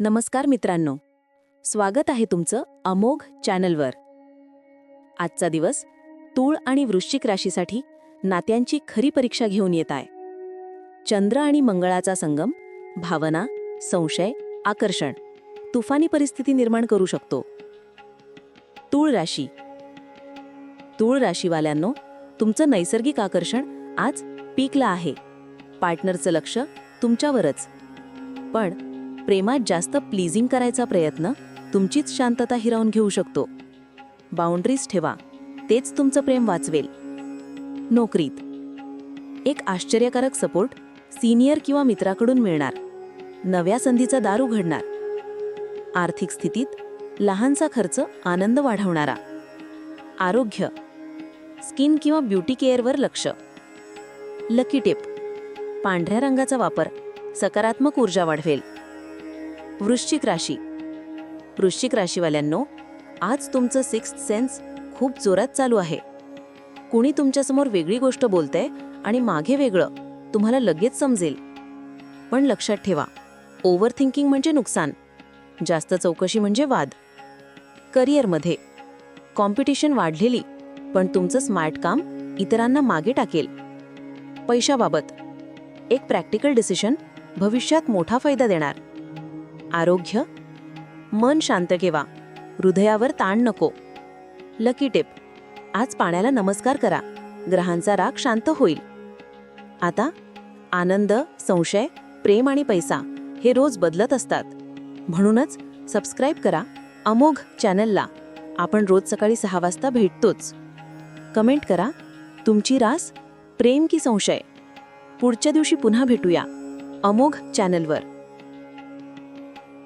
नमस्कार मित्रांनो, स्वागत आहे तुमचं अमोघ चॅनलवर. आजचा दिवस तूळ आणि वृश्चिक राशीसाठी नात्यांची खरी परीक्षा घेऊन येत आहे. चंद्र आणि मंगळाचा संगम भावना, संशय, आकर्षण, तुफानी परिस्थिती निर्माण करू शकतो. तूळ राशी. तूळ राशीवाल्यांनो, तुमचं नैसर्गिक आकर्षण आज पीकला आहे. पार्टनरचं लक्ष तुमच्यावरच. पण प्रेमात जास्त प्लीजिंग करायचा प्रयत्न तुमचीच शांतता हिरावून घेऊ शकतो. बाउंड्रीज ठेवा, तेच तुमचं प्रेम वाचवेल. नोकरीत एक आश्चर्यकारक सपोर्ट सिनियर किंवा मित्राकडून मिळणार. नव्या संधीचा दार उघडणार. आर्थिक स्थितीत लहानसा खर्च आनंद वाढवणारा. आरोग्य स्किन किंवा ब्युटी केअरवर लक्ष. लकी टिप: पांढऱ्या रंगाचा वापर सकारात्मक ऊर्जा वाढवेल. वृश्चिक राशी. वृश्चिक राशीवाल्यांनो, आज तुमचं सिक्स्थ सेन्स खूप जोरात चालू आहे. कुणी तुमच्यासमोर वेगळी गोष्ट बोलतंय आणि मागे वेगळं, तुम्हाला लगेच समजेल. पण लक्षात ठेवा, ओव्हर थिंकिंग म्हणजे नुकसान, जास्त चौकशी म्हणजे वाद. करिअरमध्ये कॉम्पिटिशन वाढलेली, पण तुमचं स्मार्ट काम इतरांना मागे टाकेल. पैशाबाबत एक प्रॅक्टिकल डिसिजन भविष्यात मोठा फायदा देणार. आरोग्य मन शांत ठेवा, हृदयावर ताण नको. लकी टिप: आज पाण्याला नमस्कार करा, ग्रहांचा राग शांत होईल. आता आनंद, संशय, प्रेम आणि पैसा हे रोज बदलत असतात. म्हणूनच सबस्क्राईब करा अमोघ चॅनलला. आपण रोज सकाळी 6 वाजता भेटतोच. कमेंट करा, तुमची रास प्रेम की संशय. पुढच्या दिवशी पुन्हा भेटूया अमोघ चॅनलवर.